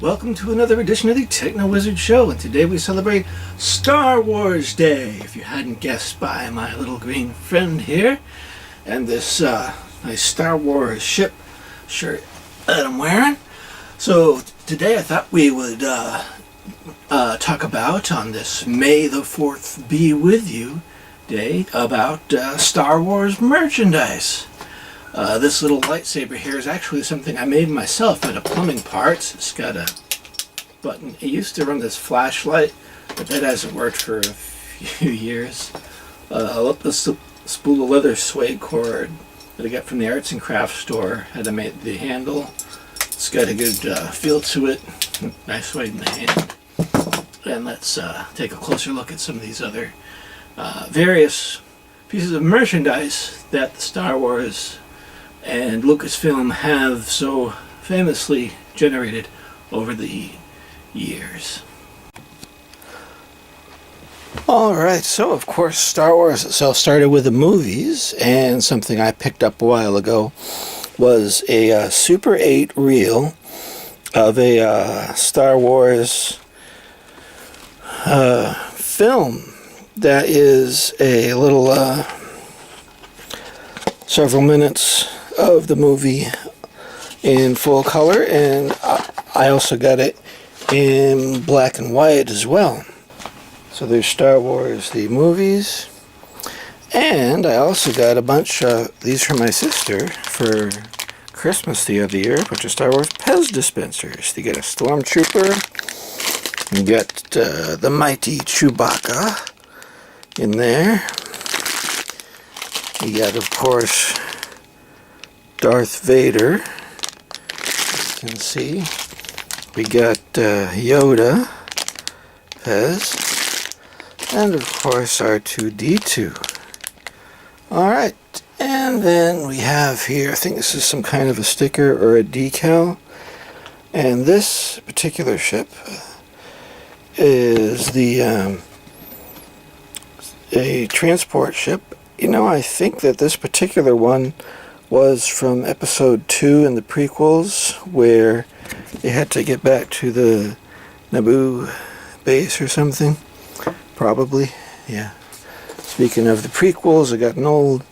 Welcome to another edition of the Techno Wizard Show, and today we celebrate Star Wars Day, if you hadn't guessed by my little green friend here, and this nice Star Wars ship shirt that I'm wearing. So today I thought we would talk about, on this May the 4th be with you day, about Star Wars merchandise. This little lightsaber here is actually something I made myself out of plumbing parts. It's got a button. It used to run this flashlight, but that hasn't worked for a few years. This spool of leather suede cord that I got from the arts and crafts store. Had to make the handle. It's got a good feel to it. Nice weight in the hand. And let's take a closer look at some of these other various pieces of merchandise that the Star Wars and Lucasfilm have so famously generated over the years. Alright, so of course Star Wars itself started with the movies, and something I picked up a while ago was a Super 8 reel of a Star Wars film that is a little several minutes of the movie in full color, and I also got it in black and white as well. So there's Star Wars the movies, and I also got a bunch of these from my sister for Christmas the other year, a bunch of Star Wars Pez dispensers. You get a Stormtrooper, you get the mighty Chewbacca in there. You got, of course, Darth Vader, as you can see. We got Yoda, Pez, and of course R2-D2. Alright, and then we have here, I think this is some kind of a sticker or a decal, and this particular ship is the a transport ship. You know, I think that this particular one was from episode 2 in the prequels, where they had to get back to the Naboo base or something. Probably, yeah. Speaking of the prequels, I got an old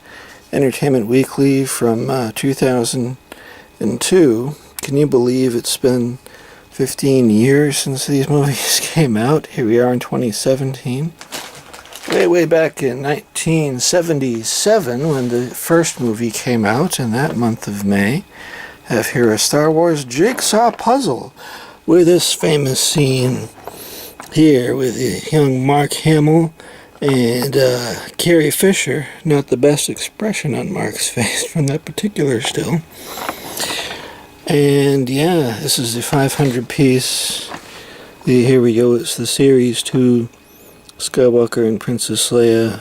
Entertainment Weekly from 2002. Can you believe it's been 15 years since these movies came out? Here we are in 2017. Way back in 1977, when the first movie came out in that month of May, I have here a Star Wars Jigsaw puzzle with this famous scene here with the young Mark Hamill and Carrie Fisher. Not the best expression on Mark's face from that particular still. And yeah, this is the 500 piece. Here we go, it's the Series 2 Skywalker and Princess Leia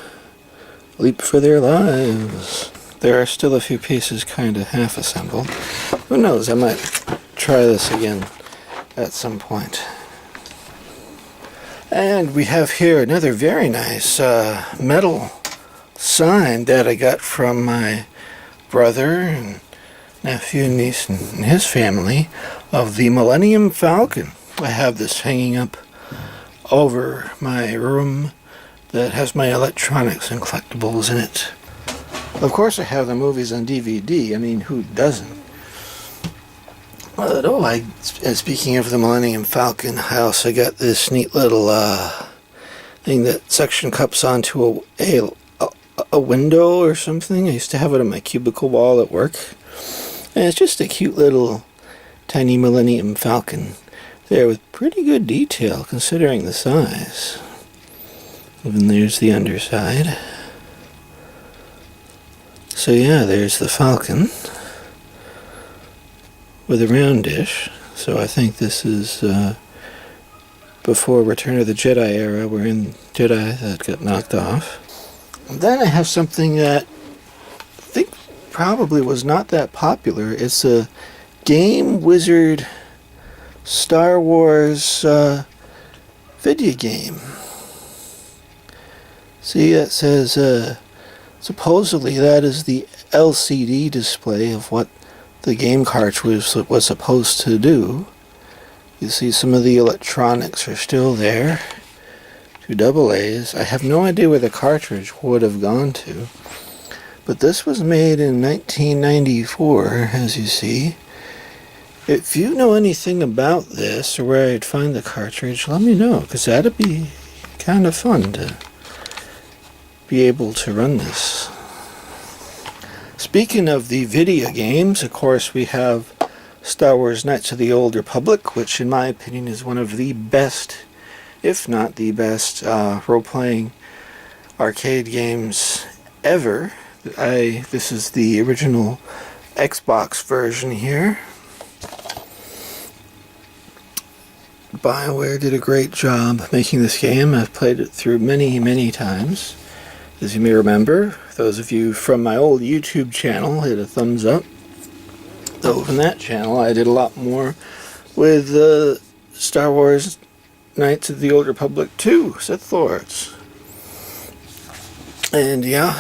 leap for their lives. There are still a few pieces kind of half assembled. Who knows, I might try this again at some point. And we have here another very nice metal sign that I got from my brother and nephew and niece and his family of the Millennium Falcon. I have this hanging up over my room that has my electronics and collectibles in it. Of course I have the movies on DVD. I mean, who doesn't? Speaking of the Millennium Falcon, I also got this neat little thing that suction cups onto a window or something. I used to have it on my cubicle wall at work. And it's just a cute little tiny Millennium Falcon there with pretty good detail considering the size. And there's the underside. So yeah, there's the Falcon with a round dish. So I think this is before Return of the Jedi era. We're in Jedi that got knocked off. And then I have something that I think probably was not that popular. It's a Game Wizard Star Wars video game. See, that says supposedly that is the LCD display of what the game cartridge was supposed to do. You see some of the electronics are still there. 2 AA's. I have no idea where the cartridge would have gone to. But this was made in 1994, as you see. If you know anything about this, or where I'd find the cartridge, let me know, because that'd be kind of fun to be able to run this. Speaking of the video games, of course we have Star Wars Knights of the Old Republic, which in my opinion is one of the best, if not the best, role-playing arcade games ever. This is the original Xbox version here. BioWare did a great job making this game. I've played it through many times. As you may remember, those of you from my old YouTube channel hit a thumbs up. Though from that channel I did a lot more with Star Wars Knights of the Old Republic 2, Sith Lords. And yeah.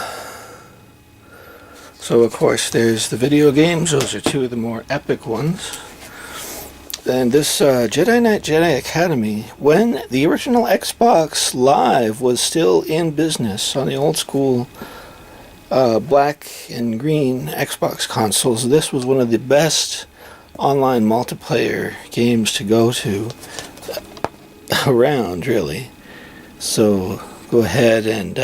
So of course there's the video games. Those are 2 of the more epic ones. And this Jedi Knight Jedi Academy, when the original Xbox Live was still in business on the old school black and green Xbox consoles, this was one of the best online multiplayer games to go to around, really. So go ahead and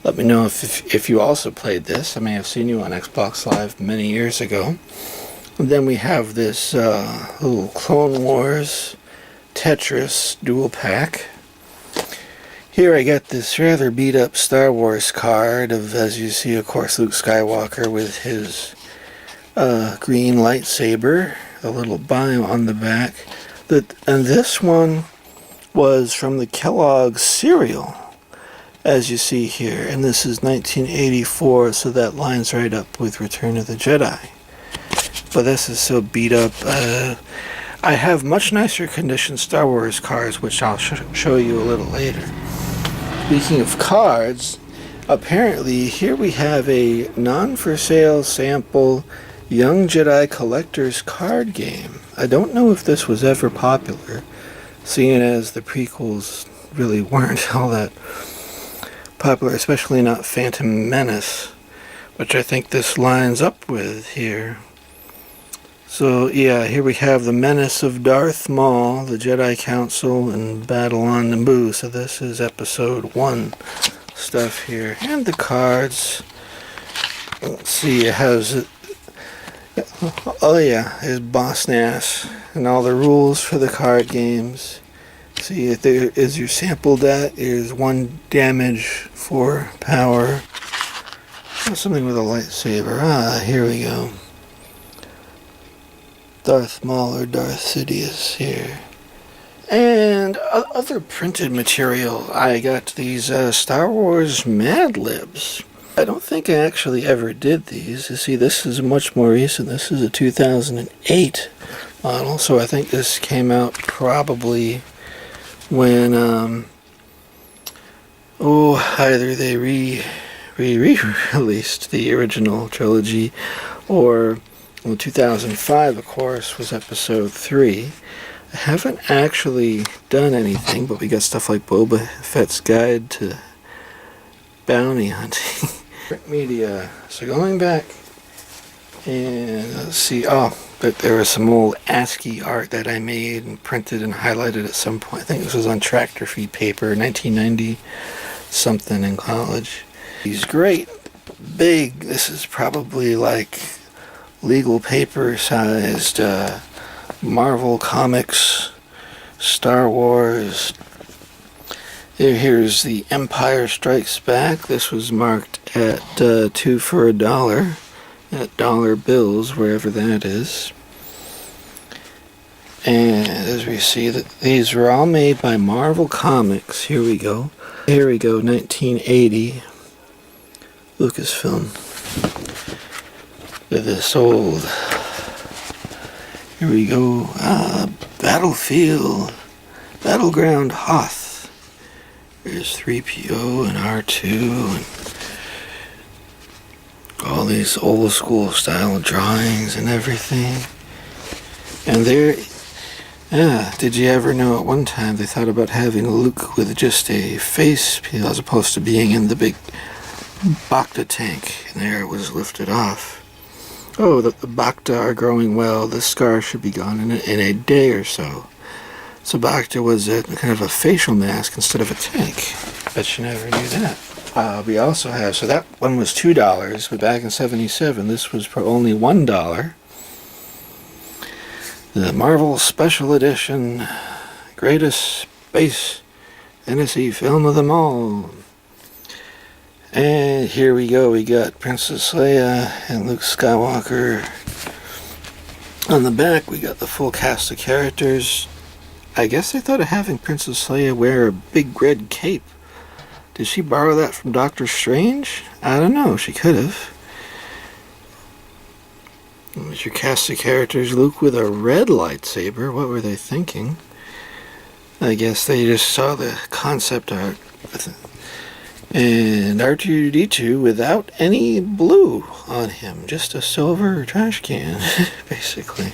let me know if you also played this. I may have seen you on Xbox Live many years ago. And then we have this little Clone Wars Tetris dual pack. Here I got this rather beat up Star Wars card of, as you see, of course, Luke Skywalker with his green lightsaber, a little bio on the back. And this one was from the Kellogg's cereal, as you see here. And this is 1984, so that lines right up with Return of the Jedi. But this is so beat up. I have much nicer condition Star Wars cards, which I'll show you a little later. Speaking of cards, apparently here we have a non-for-sale sample Young Jedi Collector's card game. I don't know if this was ever popular, seeing as the prequels really weren't all that popular, especially not Phantom Menace, which I think this lines up with here. So yeah, here we have the Menace of Darth Maul, the Jedi Council, and Battle on Naboo. So this is episode 1 stuff here. And the cards. Let's see, it has, oh yeah, there's Boss Nass and all the rules for the card games. See, if there is your sample dat, there's 1 damage, 4 power. Something with a lightsaber. Ah, here we go. Darth Maul or Darth Sidious here. And other printed material. I got these Star Wars Mad Libs. I don't think I actually ever did these. You see, this is much more recent. This is a 2008 model, so I think this came out probably when either they re-released the original trilogy, or well, 2005, of course, was episode 3. I haven't actually done anything, but we got stuff like Boba Fett's Guide to Bounty Hunting. Media. So going back, and let's see, but there was some old ASCII art that I made and printed and highlighted at some point. I think this was on tractor feed paper, 1990 something in college. These great big, this is probably like legal paper sized Marvel Comics, Star Wars. Here's the Empire Strikes Back. This was marked at 2 for $1 at dollar bills, wherever that is. And as we see, that these were all made by Marvel Comics. Here we go. Here we go, 1980. Lucasfilm. Look at this old. Here we go. Battlefield. Battleground Hoth. There's 3PO and R2 and all these old school style drawings and everything. And Yeah, did you ever know at one time they thought about having Luke with just a face peel as opposed to being in the big Bacta tank, and there it was lifted off. Oh, the Bacta are growing well. The scar should be gone in a day or so. So Bacta was kind of a facial mask instead of a tank. Bet you never knew that. We also have, so that one was $2, but back in '77, this was for only $1. The Marvel Special Edition, greatest space fantasy film of them all. And here we go, we got Princess Leia and Luke Skywalker. On the back, we got the full cast of characters. I guess they thought of having Princess Leia wear a big red cape. Did she borrow that from Doctor Strange? I don't know, she could have. There's your cast of characters. Luke with a red lightsaber. What were they thinking? I guess they just saw the concept art. And R2-D2 without any blue on him. Just a silver trash can, basically.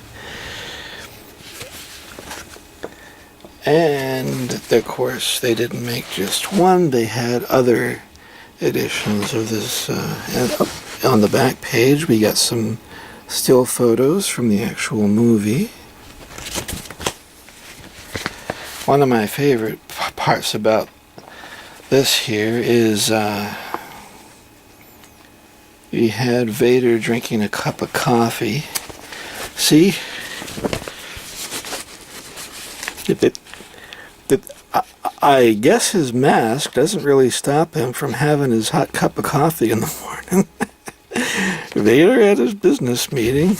And, of course, they didn't make just one. They had other editions of this. And on the back page, we got some still photos from the actual movie. One of my favorite parts about this here is we had Vader drinking a cup of coffee. See? I guess his mask doesn't really stop him from having his hot cup of coffee in the morning. Vader at his business meeting.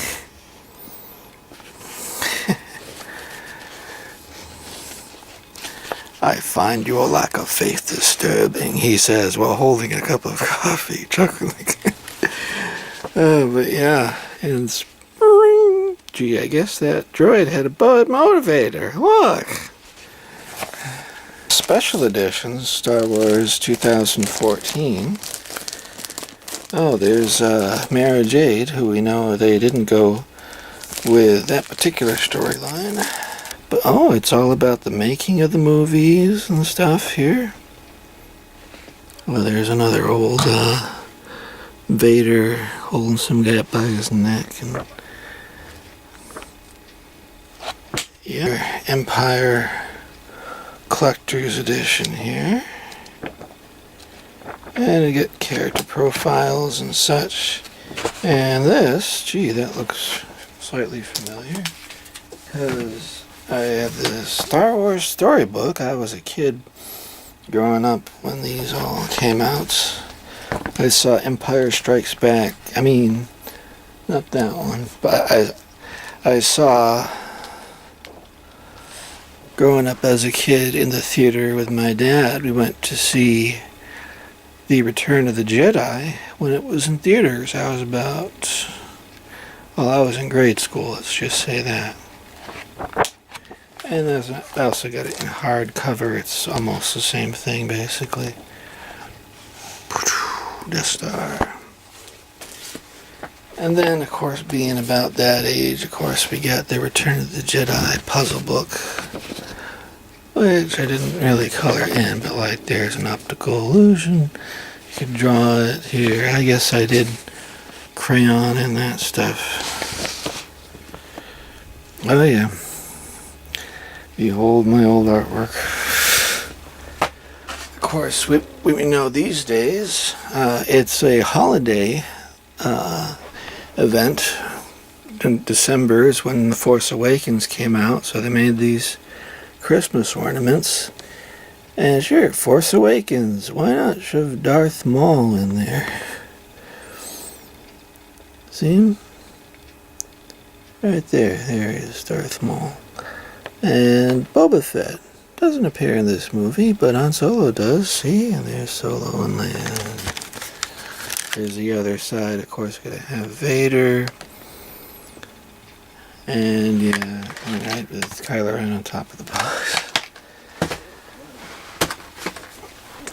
I find your lack of faith disturbing, he says, while holding a cup of coffee, chuckling. But yeah, and spring. Gee, I guess that droid had a bud motivator. Look! Special editions, Star Wars 2014. Oh, there's Mara Jade, who we know they didn't go with that particular storyline. But oh, it's all about the making of the movies and stuff here. Well, there's another old Vader holding some guy up by his neck. And yeah, Empire Collector's Edition here. And I get character profiles and such. And this, gee, that looks slightly familiar. Because I have the Star Wars storybook. I was a kid growing up when these all came out. I saw Empire Strikes Back. I mean, not that one. But I saw, growing up as a kid in the theater with my dad, we went to see The Return of the Jedi when it was in theaters. I was about, well, I was in grade school, let's just say that. And I also got it in hardcover. It's almost the same thing, basically. Death Star. And then, of course, being about that age, of course, we got the Return of the Jedi puzzle book, which I didn't really color in, but like there's an optical illusion. You could draw it here. I guess I did crayon and that stuff. Oh yeah. Behold my old artwork. Of course, we know these days it's a holiday event. In December is when The Force Awakens came out, so they made these Christmas ornaments. And sure, Force Awakens, why not shove Darth Maul in there? See him? Right there, there he is, Darth Maul. And Boba Fett doesn't appear in this movie, but Han Solo does. See, and there's Solo and Leia. There's the other side, of course, we're gonna have Vader. And yeah, right with Kylo Ren on top of the box.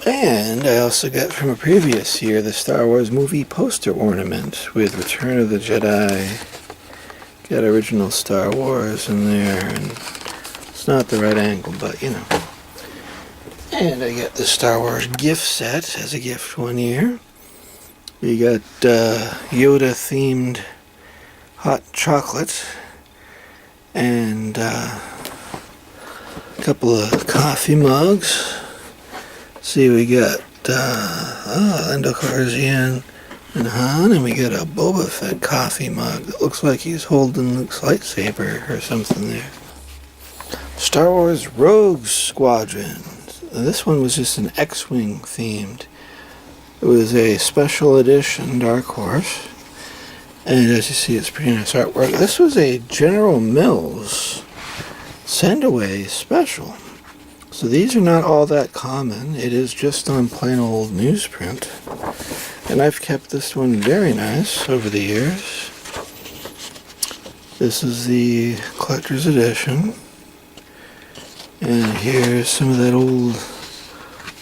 And I also got from a previous year the Star Wars movie poster ornament with Return of the Jedi. Got original Star Wars in there, and It's not the right angle, but you know. And I got the Star Wars gift set as a gift one year. We got Yoda themed hot chocolate and a couple of coffee mugs. See, we got Lando Calrissian and Han, and we got a Boba Fett coffee mug that looks like he's holding Luke's lightsaber or something there. Star Wars Rogue Squadron. This one was just an X-Wing themed. It was a special edition Dark Horse. And as you see, it's pretty nice artwork. This was a General Mills send-away special. So these are not all that common. It is just on plain old newsprint. And I've kept this one very nice over the years. This is the collector's edition. And here's some of that old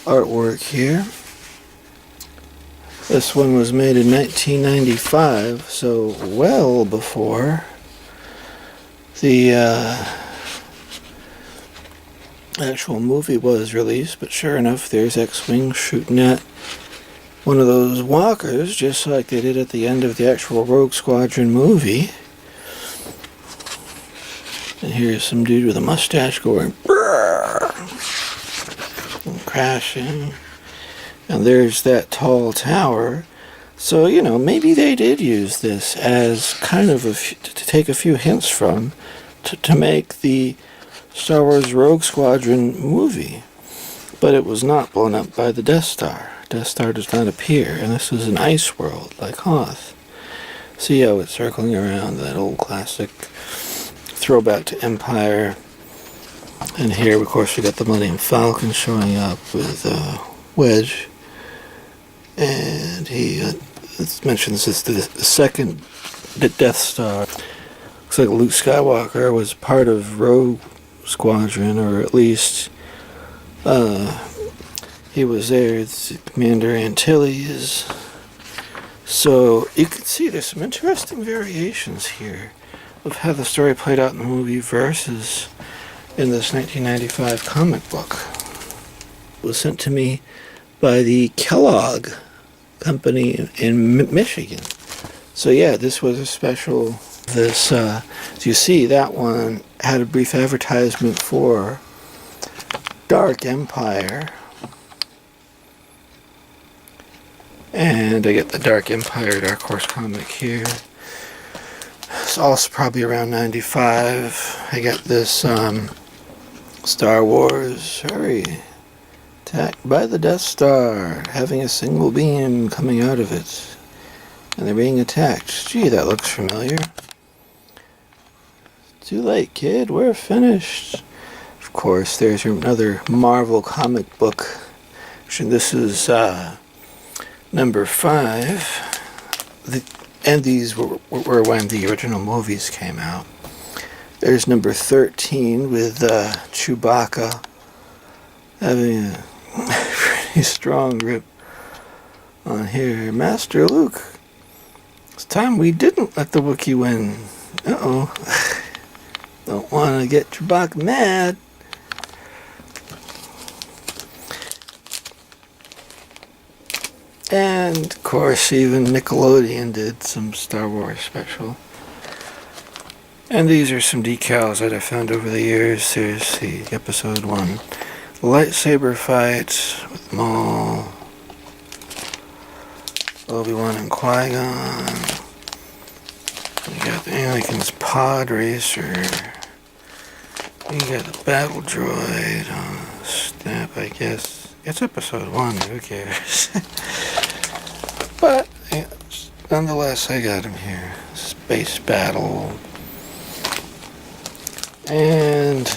artwork here. This one was made in 1995, so well before the actual movie was released. But sure enough, there's X-Wing shooting at one of those walkers, just like they did at the end of the actual Rogue Squadron movie. And here's some dude with a mustache going brrr, and crashing. And there's that tall tower. So, you know, maybe they did use this as kind of to take a few hints from to make the Star Wars Rogue Squadron movie. But it was not blown up by the Death Star. Death Star does not appear, and this is an ice world like Hoth. See how it's circling around, that old classic throwback to Empire. And here, of course, we got the Millennium Falcon showing up with Wedge. And he mentions this the second Death Star. Looks like Luke Skywalker was part of Rogue Squadron, or at least he was there. It's Commander Antilles. So you can see there's some interesting variations here of how the story played out in the movie versus in this 1995 comic book. It was sent to me by the Kellogg Company in Michigan. So yeah, this was a special. This, as you see, that one had a brief advertisement for Dark Empire. And I get the Dark Empire Dark Horse comic here. It's also probably around 95. I got this Star Wars, hurry, attacked by the Death Star, having a single beam coming out of it. And they're being attacked. Gee, that looks familiar. Too late, kid. We're finished. Of course, there's another Marvel comic book. Actually, this is number 5. And these were when the original movies came out. There's number 13 with Chewbacca having a pretty strong grip on here. Master Luke, it's time we didn't let the Wookiee win. Uh-oh. Don't want to get Chewbacca mad. And, of course, even Nickelodeon did some Star Wars special. And these are some decals that I found over the years. There's the episode 1 lightsaber fight with Maul, Obi-Wan and Qui-Gon. You got Anakin's pod racer. You got the battle droid on snap, I guess. It's episode 1, who cares? But, yeah, nonetheless, I got him here. Space battle. And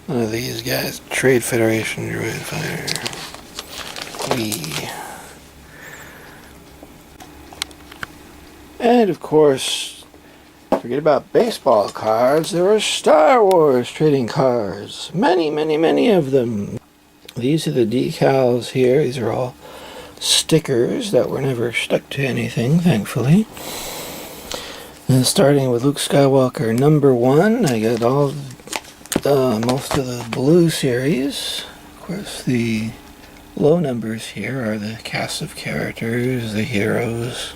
one of these guys, Trade Federation droid fighter. And, of course, forget about baseball cards. There were Star Wars trading cards. Many, many, many of them. These are the decals here. These are all stickers that were never stuck to anything, thankfully. And starting with Luke Skywalker number 1, I got all most of the blue series. Of course, the low numbers here are the cast of characters, the heroes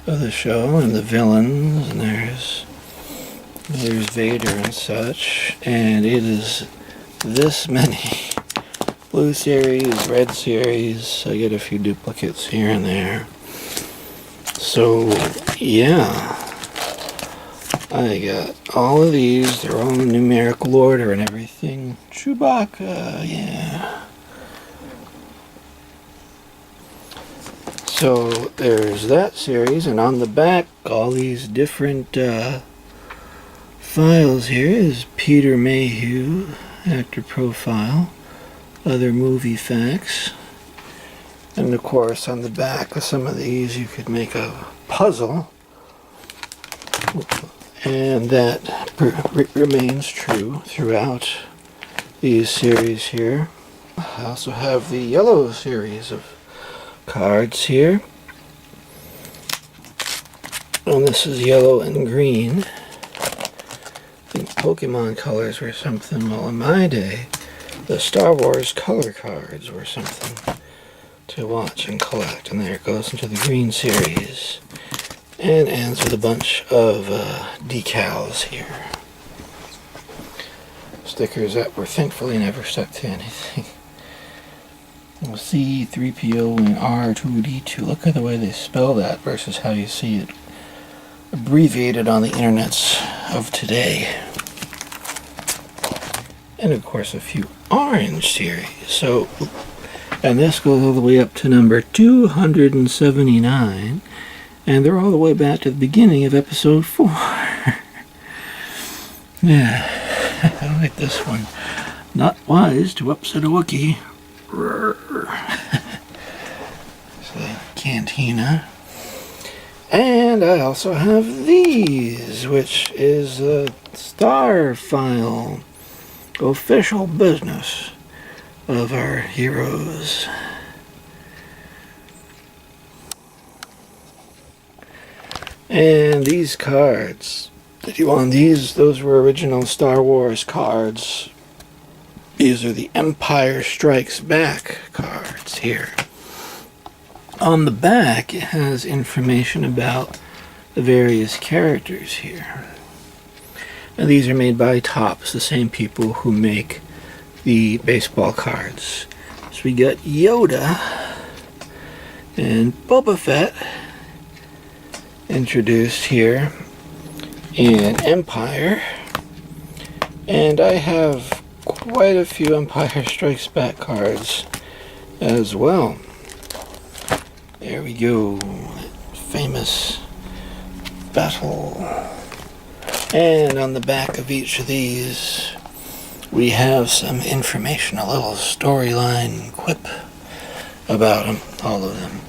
of the show, and the villains, and there's Vader and such, and it is this many blue series, red series. I get a few duplicates here and there. So, yeah, I got all of these. They're all in numerical order and everything. Chewbacca, yeah. So, there's that series, and on the back, all these different files here is Peter Mayhew, actor profile, other movie facts, and of course on the back of some of these you could make a puzzle, and that remains true throughout these series here. I also have the yellow series of cards here, and this is yellow and green. I think Pokemon colors were something. Well, in my day, the Star Wars color cards were something to watch and collect. And there it goes into the green series. And ends with a bunch of decals here. Stickers that were thankfully never stuck to anything. C3PO and R2D2. Look at the way they spell that versus how you see it abbreviated on the internets of today. And of course a few orange series. So, and this goes all the way up to number 279, and they're all the way back to the beginning of episode 4. Yeah, I like this one. Not wise to upset a Wookiee. So the Cantina. And I also have these, which is a star file, official business of our heroes. And these cards, did you want these? Those were original Star Wars cards. These are the Empire Strikes Back cards here. On the back, it has information about the various characters here. And these are made by Topps, the same people who make the baseball cards. So we got Yoda and Boba Fett introduced here in Empire. And I have quite a few Empire Strikes Back cards as well. There we go, famous battle. And on the back of each of these, we have some information, a little storyline quip about them, all of them.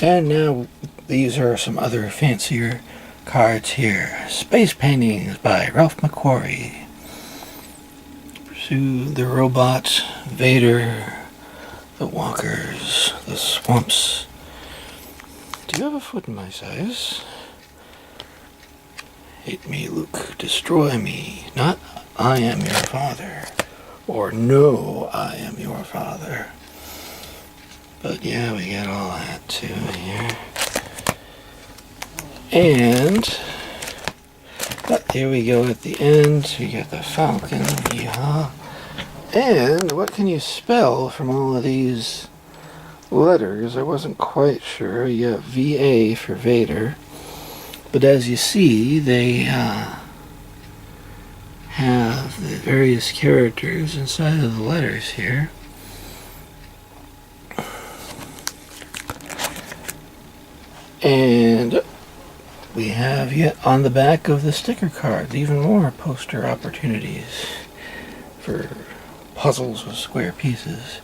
And now these are some other fancier cards here. Space Paintings by Ralph McQuarrie. Pursue the robot, Vader, the walkers, the swamps. Do you have a foot in my size? Hate me, Luke. Destroy me. Not I am your father. Or no, I am your father. But yeah, we got all that too here. And here we go at the end. We got the Falcon. Yeah. And what can you spell from all of these letters? I wasn't quite sure. You got VA for Vader, but as you see, they have the various characters inside of the letters here. And we have yet on the back of the sticker cards even more poster opportunities for puzzles with square pieces.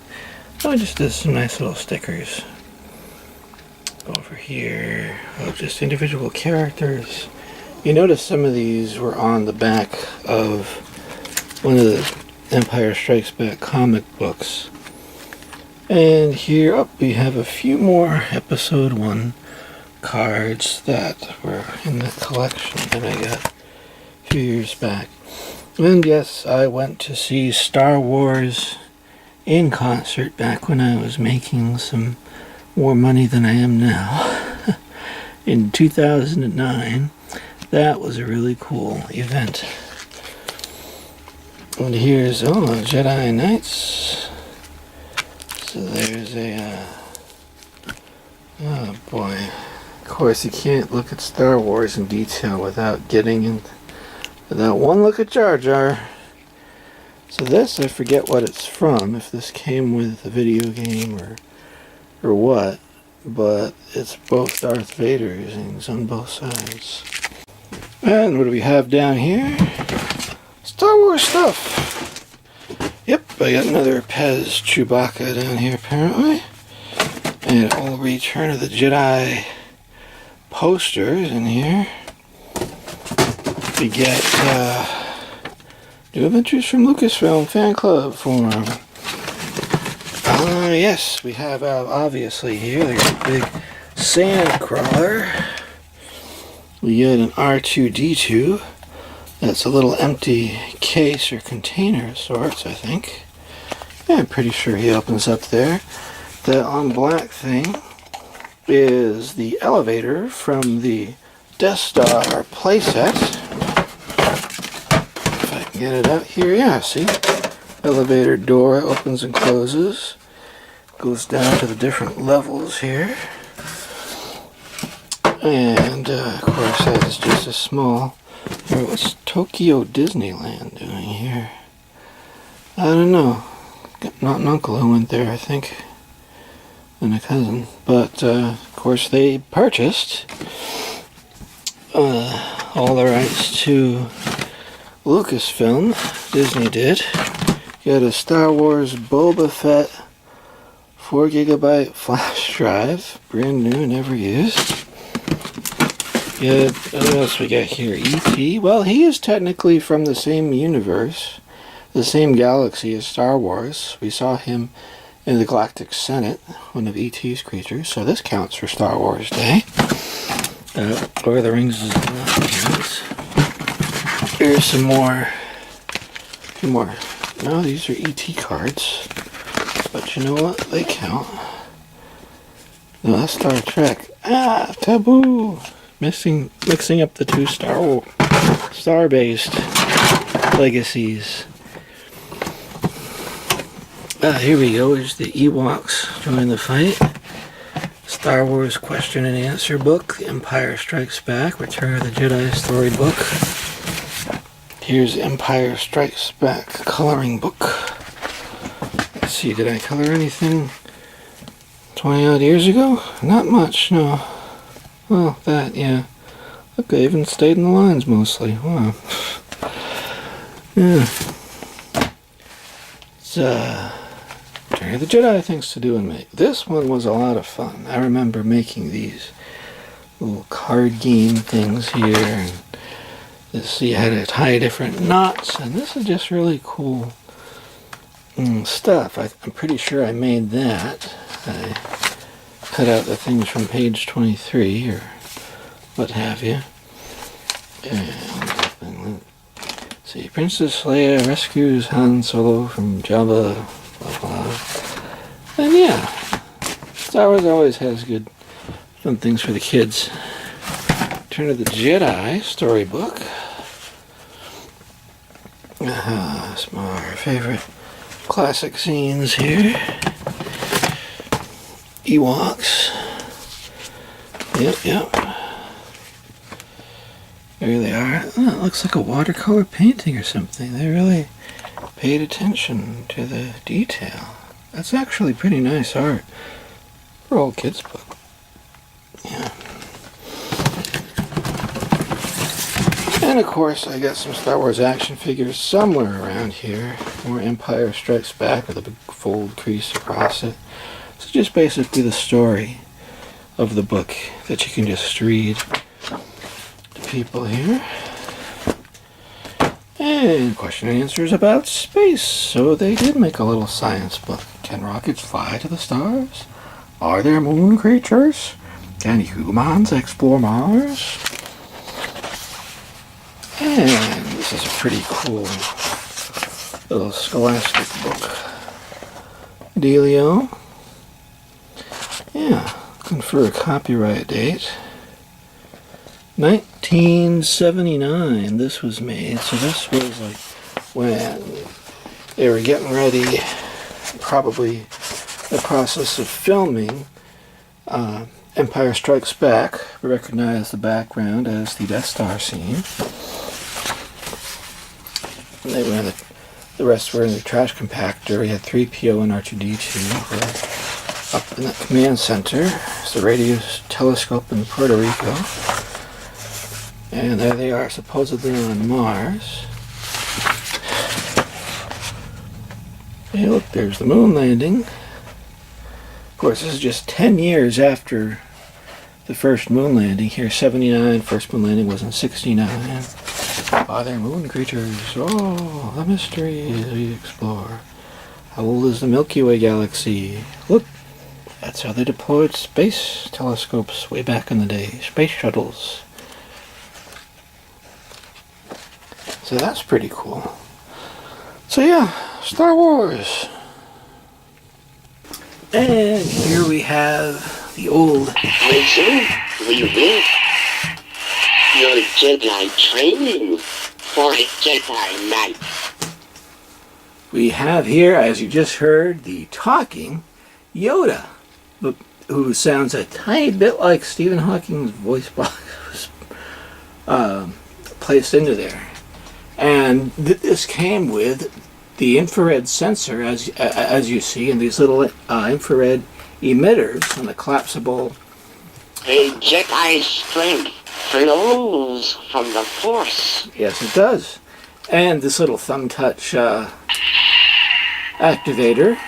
So I just did some nice little stickers over here of just individual characters. You notice some of these were on the back of one of the Empire Strikes Back comic books. And here up we have a few more episode 1 cards that were in the collection that I got a few years back. And yes, I went to see Star Wars in concert back when I was making some more money than I am now. In 2009. That was a really cool event. And here's, Jedi Knights. So there's a, oh boy. Of course, you can't look at Star Wars in detail without without one look at Jar Jar. So this, I forget what it's from, if this came with a video game or what, but it's both Darth Vaders and he's on both sides. And what do we have down here? Star Wars stuff. Yep, I got another Pez Chewbacca down here apparently. And all Return of the Jedi posters in here. We get New Adventures from Lucasfilm Fan Club form. Yes, we have obviously here, they got a big sand crawler. We get an R2-D2. That's a little empty case or container of sorts, I think. Yeah, I'm pretty sure he opens up there. The on black thing is the elevator from the Death Star playset. If I can get it out here, yeah, see? Elevator door opens and closes. Goes down to the different levels here. And, of course, that is just a small... What's Tokyo Disneyland doing here? I don't know. Not an uncle who went there, I think. And a cousin. But, of course, they purchased all the rights to Lucasfilm. Disney did. Got a Star Wars Boba Fett 4GB flash drive. Brand new, never used. Yeah, what else we got here? E.T. Well, he is technically from the same universe, the same galaxy as Star Wars. We saw him in the Galactic Senate, one of E.T.'s creatures, so this counts for Star Wars Day. Lord of the Rings is here's some more. Two more. No, these are E.T. cards, but you know what? They count. No, that's Star Trek. Ah, taboo! Mixing up the two star-based legacies. Here we go. Here's the Ewoks join the fight. Star Wars question and answer book. The Empire Strikes Back. Return of the Jedi storybook. Here's Empire Strikes Back coloring book. Let's see, did I color anything 20 odd years ago? Not much, no. Well, that, yeah. Look, I even stayed in the lines mostly. Wow. Yeah. It's, Return of the Jedi things to do and make. This one was a lot of fun. I remember making these little card game things here. And this, you had to tie different knots, and this is just really cool stuff. I'm pretty sure I made that. I cut out the things from page 23 or what have you. And see, Princess Leia rescues Han Solo from Jabba, blah blah. And yeah, Star Wars always has good fun things for the kids. Return of the Jedi storybook. Some of our favorite classic scenes here. Ewoks. Yep. There they are. Oh, it looks like a watercolor painting or something. They really paid attention to the detail. That's actually pretty nice art for old kids' book. Yeah. And of course, I got some Star Wars action figures somewhere around here. More Empire Strikes Back with a big fold crease across it. It's just basically the story of the book that you can just read to people here. And question and answers about space. So they did make a little science book. Can rockets fly to the stars? Are there moon creatures? Can humans explore Mars? And This is a pretty cool little Scholastic book. Dealio. Yeah, looking for a copyright date. 1979 this was made, so this was like when they were getting ready, probably the process of filming Empire Strikes Back. We recognize the background as the Death Star scene. And they were in the rest were in the trash compactor. We had 3PO and R2-D2 up in the command center. It's the radio telescope in Puerto Rico. And there they are, supposedly on Mars. Hey, look, there's the moon landing. Of course, this is just 10 years after the first moon landing. Here, 79, first moon landing was in 69. Are there moon creatures? Oh, the mysteries we explore. How old is the Milky Way galaxy? Look, that's how they deployed space telescopes way back in the day. Space shuttles. So that's pretty cool. So yeah, Star Wars. And here we have the old... Resume, we will. Your Jedi training for a Jedi Knight. We have here, as you just heard, the talking Yoda, who sounds a tiny bit like Stephen Hawking's voice box was placed into there. And this came with the infrared sensor, as you see, and these little infrared emitters and the collapsible. A Jedi strength flows from the Force. Yes, it does. And this little thumb touch activator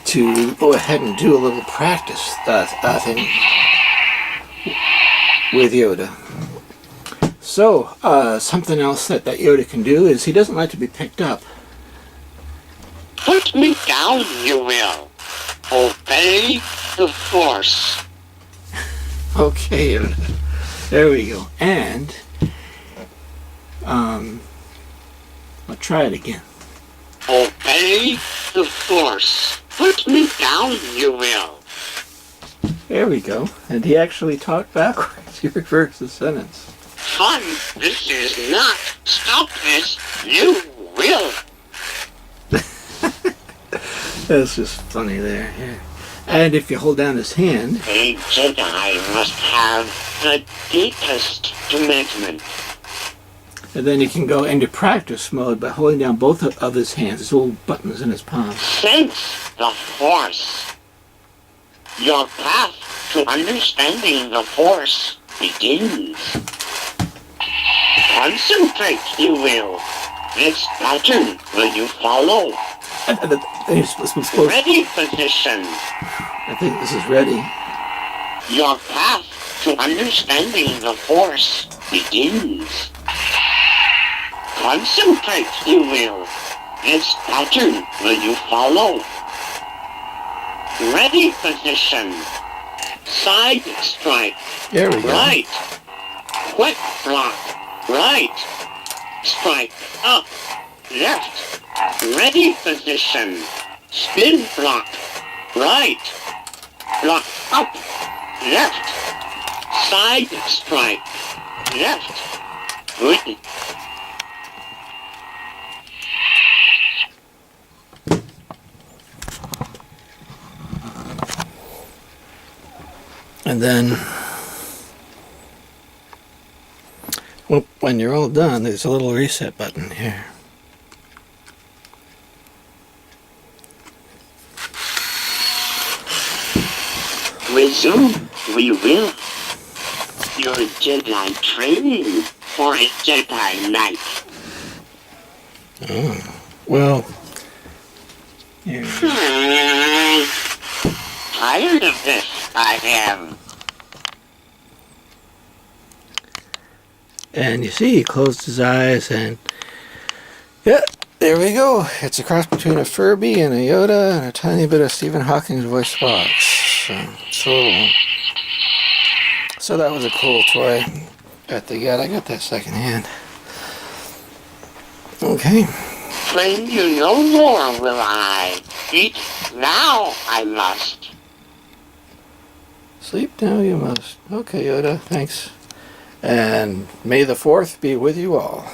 to go ahead and do a little practice thing with Yoda. So, something else that Yoda can do is he doesn't like to be picked up. Put me down, you will. Obey the Force. Okay, Yoda. There we go. And, I'll try it again. Obey the Force. Put me down, you will. There we go. And he actually talked backwards. He reversed the sentence. Fun, this is not. Stop this, you will. That's just funny there. Yeah. And if you hold down his hand... A Jedi must have the deepest commitment. And then he can go into practice mode by holding down both of his hands, his little buttons in his palm. Sense the Force. Your path to understanding the Force begins. Concentrate, you will. This pattern will you follow. Ready position. I think this is ready. Your path to understanding the Force begins. Concentrate, you will. This pattern will you follow. Ready position. Side strike. There we go. Right. Quick block. Right. Strike up. Left. Ready position. Spin block. Right. Block up. Left. Side strike. Left. Good. And then, when you're all done, there's a little reset button here. Resume, we will. Your Jedi training for a Jedi Knight. Oh, well, here. Tired of this, I am. And you see, he closed his eyes and, yeah, there we go. It's a cross between a Furby and a Yoda and a tiny bit of Stephen Hawking's voice box. So that was a cool toy. Got I got that second hand. Okay. Flame you no more will I. Eat now I must. Sleep now you must. Okay, Yoda, thanks. And may the 4th be with you all.